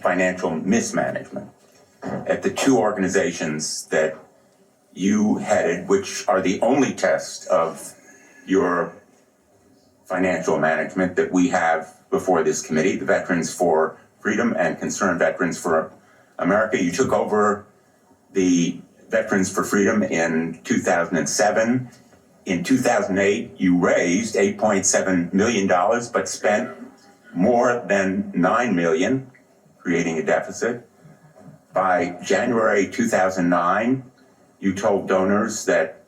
financial mismanagement at the two organizations that you headed, which are the only test of your financial management that we have before this committee, the Veterans for Freedom and Concerned Veterans for America. You took over the Veterans for Freedom in 2007. In 2008, you raised $8.7 million, but spent more than $9 million, creating a deficit. By January 2009, you told donors that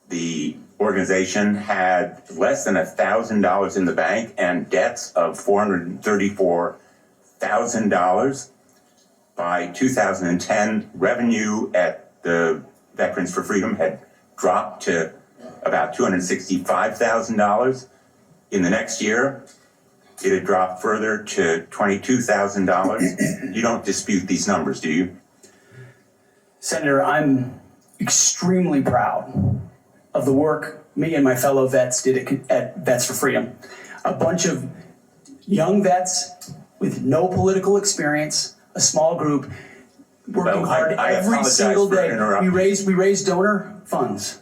the organization had less than $1,000 in the bank and debts of $434,000. By 2010, revenue at the Veterans for Freedom had dropped to about $265,000. In the next year, it had dropped further to $22,000. You don't dispute these numbers, do you? Senator, I'm extremely proud of the work me and my fellow vets did at Vets for Freedom. A bunch of young vets with no political experience, a small group, working hard every single day. We raised donor funds.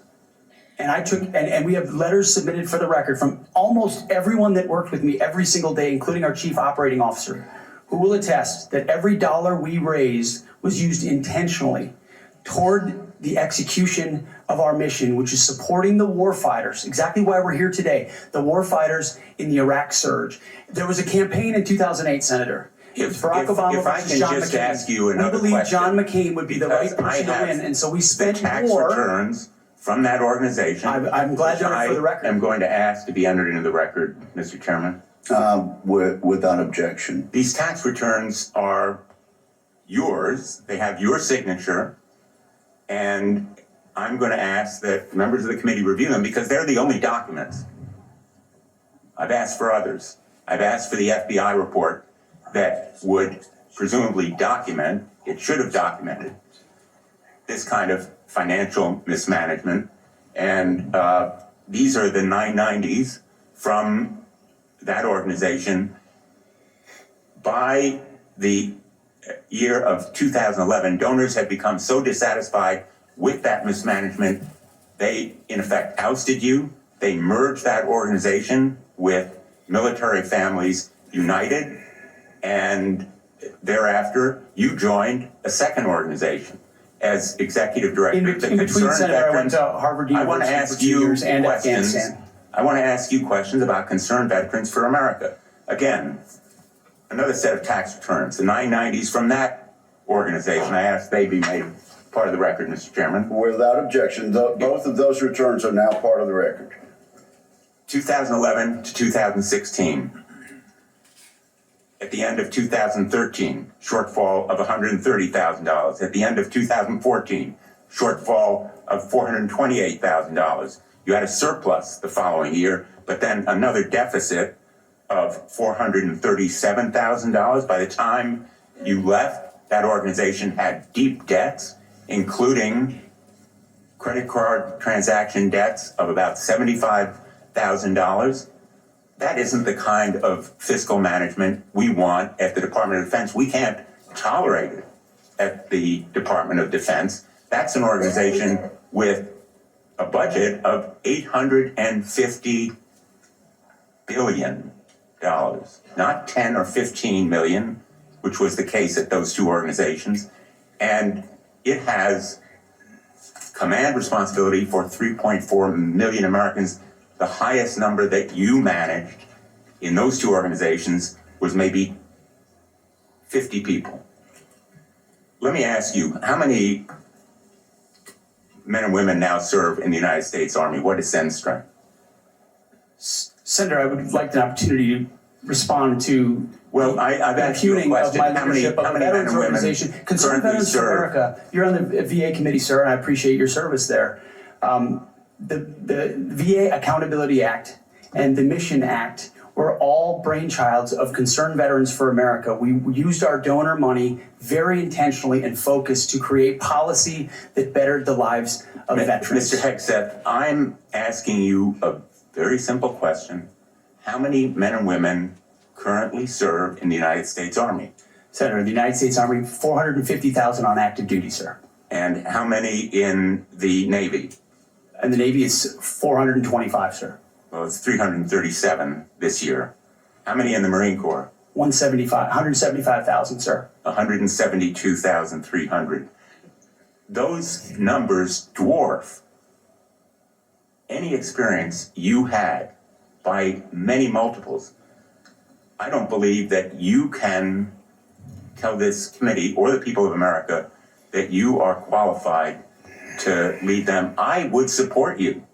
And and we have letters submitted for the record from almost everyone that worked with me every single day, including our chief operating officer, who will attest that every dollar we raised was used intentionally toward the execution of our mission, which is supporting the warfighters, exactly why we're here today, the warfighters in the Iraq surge. There was a campaign in 2008, Senator. Barack Obama versus John McCain. Ask you another we believe question, John McCain would be the right person to win, and so we spent tax more. Returns from that organization. I'm glad to for the record. I'm going to ask to be entered into the record, Mr. Chairman. Without objection. These tax returns are yours. They have your signature. And I'm going to ask that members of the committee review them because they're the only documents. I've asked for others. I've asked for the FBI report that would presumably document, it should have documented, this kind of financial mismanagement. And these are the 990s from that organization. By the year of 2011, donors had become so dissatisfied with that mismanagement, they in effect ousted you. They merged that organization with Military Families United, and thereafter you joined a second organization as executive director. In between, Senator, I went to Harvard University for 2 years and Afghanistan. I want to ask you questions about Concerned Veterans for America. Again, another set of tax returns, the 990s from that organization. I ask they be made part of the record, Mr. Chairman. Without objection, both of those returns are now part of the record. 2011 to 2016. At the end of 2013, shortfall of $130,000. At the end of 2014, shortfall of $428,000. You had a surplus the following year, but then another deficit of $437,000. By the time you left, that organization had deep debts, including credit card transaction debts of about $75,000. That isn't the kind of fiscal management we want at the Department of Defense. We can't tolerate it at the Department of Defense. That's an organization with a budget of $850 billion. Not 10 or 15 million, which was the case at those two organizations. And it has command responsibility for 3.4 million Americans. The highest number that you managed in those two organizations was maybe 50 people. Let me ask you, how many men and women now serve in the United States Army? What is Sen's strength? Senator, I would like the opportunity to respond to I've asked you a question. Of my leadership of a veterans organization, Concerned Veterans for America. You're on the VA committee, sir, and I appreciate your service there. The VA Accountability Act and the Mission Act were all brainchilds of Concerned Veterans for America. We used our donor money very intentionally and focused to create policy that bettered the lives of veterans. Mr. Hegseth, I'm asking you a very simple question. How many men and women currently serve in the United States Army? Senator, the United States Army, 450,000 on active duty, sir. And how many in the Navy? And the Navy is 425, sir. Well, it's 337 this year. How many in the Marine Corps? 175,000, sir. 172,300. Those numbers dwarf any experience you had by many multiples. I don't believe that you can tell this committee or the people of America that you are qualified to lead them. I would support you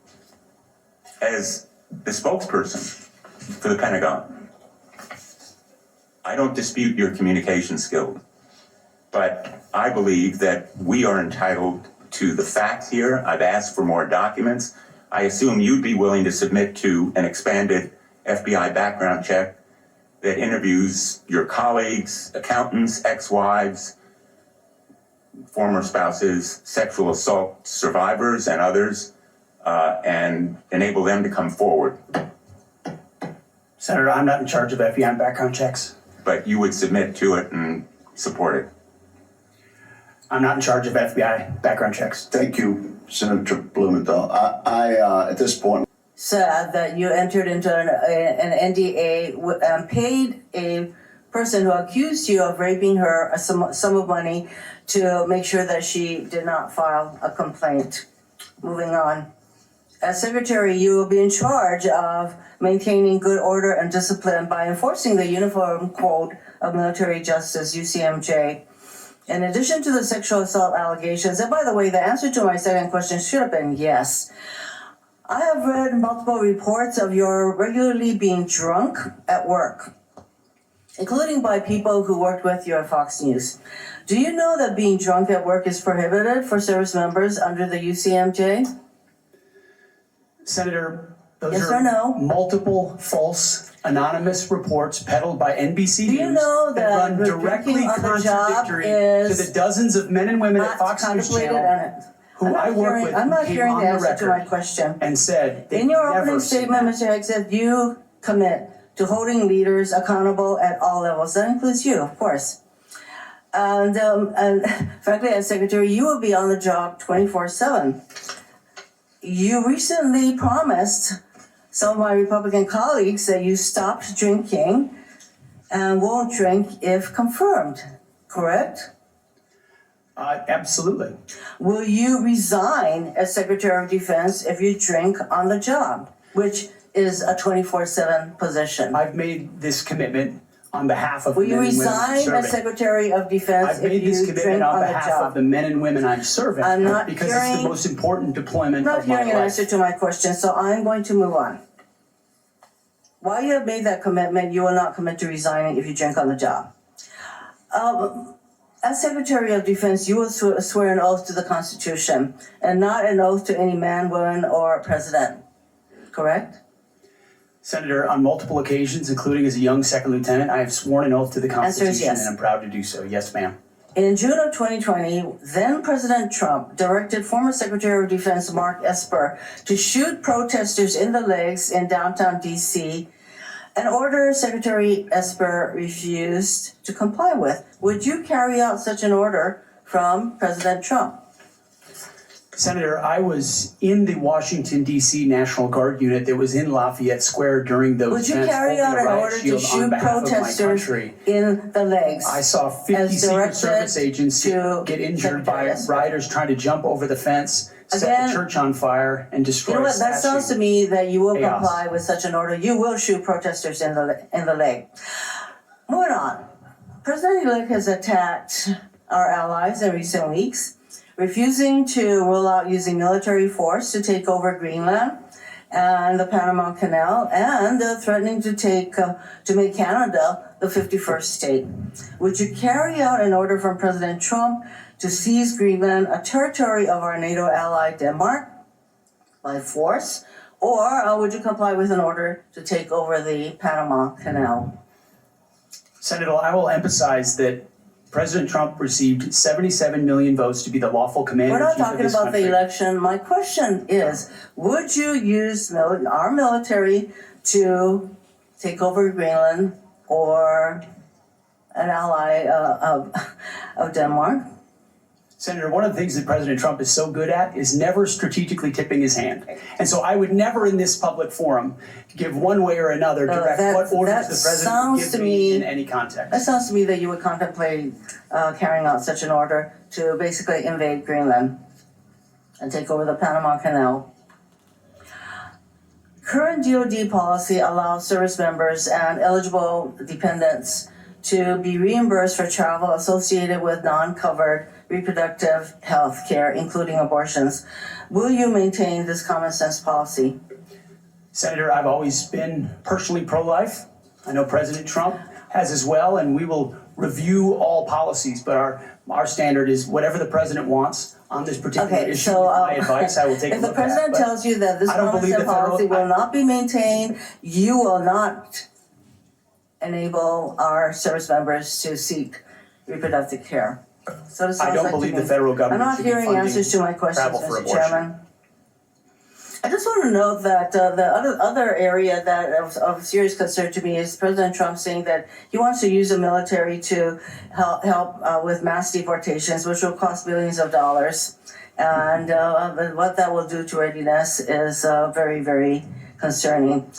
as the spokesperson for the Pentagon. I don't dispute your communication skills, but I believe that we are entitled to the facts here. I've asked for more documents. I assume you'd be willing to submit to an expanded FBI background check that interviews your colleagues, accountants, ex-wives, former spouses, sexual assault survivors, and others, and enable them to come forward. Senator, I'm not in charge of FBI background checks. But you would submit to it and support it. I'm not in charge of FBI background checks. Thank you, Senator Blumenthal. I at this point, said that you entered into an NDA and paid a person who accused you of raping her a sum of money to make sure that she did not file a complaint. Moving on. As Secretary, you will be in charge of maintaining good order and discipline by enforcing the Uniform Code of Military Justice, UCMJ. In addition to the sexual assault allegations, and by the way, the answer to my second question should have been yes. I have read multiple reports of your regularly being drunk at work, including by people who worked with you at Fox News. Do you know that being drunk at work is prohibited for service members under the UCMJ? Senator, those Yes are or no? multiple false anonymous reports peddled by NBC Do you News know that run the directly drinking on the job contradictory to is the dozens of men and women at Not Fox News contemplated Channel and who I'm not I work hearing- with I'm not came hearing on the the answer to my record question. and said they've In your never opening seen statement, that. Mr. Hegseth, you commit to holding leaders accountable at all levels. That includes you, of course. And frankly, as Secretary, you will be on the job 24/7. You recently promised some of my Republican colleagues that you stopped drinking and won't drink if confirmed, correct? Absolutely. Will you resign as Secretary of Defense if you drink on the job, which is a 24/7 position? I've made this commitment on behalf of Will the you men and women I'm resign as serving. Secretary of Defense I've if made this you commitment drink on on the behalf of job? the men and women I'm serving I'm not because it's the hearing- most important deployment I'm not of my hearing an life. answer to my question, so I'm going to move on. While you have made that commitment, you will not commit to resigning if you drink on the job. As Secretary of Defense, you will swear an oath to the Constitution and not an oath to any man, woman, or president, correct? Senator, on multiple occasions, including as a young second lieutenant, I have sworn an oath to the Answer is Constitution, yes. and I'm proud to do so. Yes, ma'am. In June of 2020, then President Trump directed former Secretary of Defense Mark Esper to shoot protesters in the legs in downtown DC, an order Secretary Esper refused to comply with. Would you carry out such an order from President Trump? Senator, I was in the Washington, D.C. National Guard unit that was in Lafayette Square during those Would you events, carry holding out the an riot order to shield on shoot behalf of my protesters country. in the legs? I saw 50 as Secret directed Service agents to get injured by Secretary Esper? rioters trying to jump over the fence, set Again, the church on fire, and destroy You know a what? That statue. sounds to me that you will Chaos. comply with such an order. You will shoot protesters in the leg. Moving on. President-elect has attacked our allies in recent weeks, refusing to rule out using military force to take over Greenland and the Panama Canal, and threatening to make Canada the 51st state. Would you carry out an order from President Trump to seize Greenland, a territory of our NATO ally Denmark, by force, or would you comply with an order to take over the Panama Canal? Senator, I will emphasize that President Trump received 77 million votes to be the lawful commander We're not in chief of talking this about country. the election. My question is, would you use our military to take over Greenland or an ally of Denmark. Senator, one of the things that President Trump is so good at is never strategically tipping his hand. And so I would never in this public forum give one way or another direct what orders the president would give me in any context. That sounds to me that you would contemplate carrying out such an order to basically invade Greenland and take over the Panama Canal. Current DoD policy allows service members and eligible dependents to be reimbursed for travel associated with non-covered reproductive health care, including abortions. Will you maintain this common sense policy? Senator, I've always been personally pro-life. I know President Trump has as well, and we will review all policies, but our standard is whatever the president wants on this particular issue. My advice, I will take a if look the president at. tells you that this I don't common believe sense the federal- policy will not be maintained, you will not enable our service members to seek reproductive care. So it sounds I don't like to believe me. the federal government I'm not should be hearing funding answers to my questions, travel for Mr. abortion. Chairman. I just want to note that the other area that of serious concern to me is President Trump saying that he wants to use the military to help with mass deportations, which will cost billions of dollars. And what that will do to readiness is very, very concerning.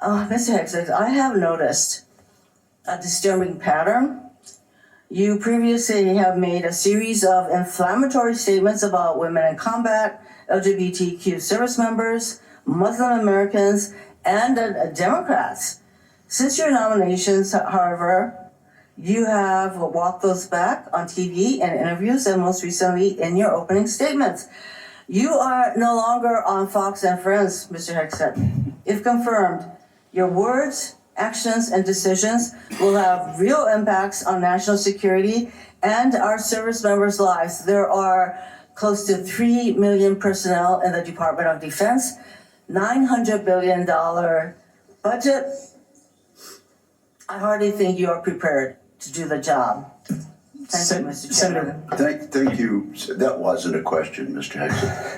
Mr. Hegseth, I have noticed a disturbing pattern. You previously have made a series of inflammatory statements about women in combat, LGBTQ service members, Muslim Americans, and Democrats. Since your nominations, however, you have walked those back on TV and interviews, and most recently in your opening statements. You are no longer on Fox and Friends, Mr. Hegseth. If confirmed, your words, actions, and decisions will have real impacts on national security and our service members' lives. There are close to 3 million personnel in the Department of Defense, $900 billion budget. I hardly think you are prepared to do the job. Thank you, Mr. Chairman. Thank you. That wasn't a question, Mr. Hegseth.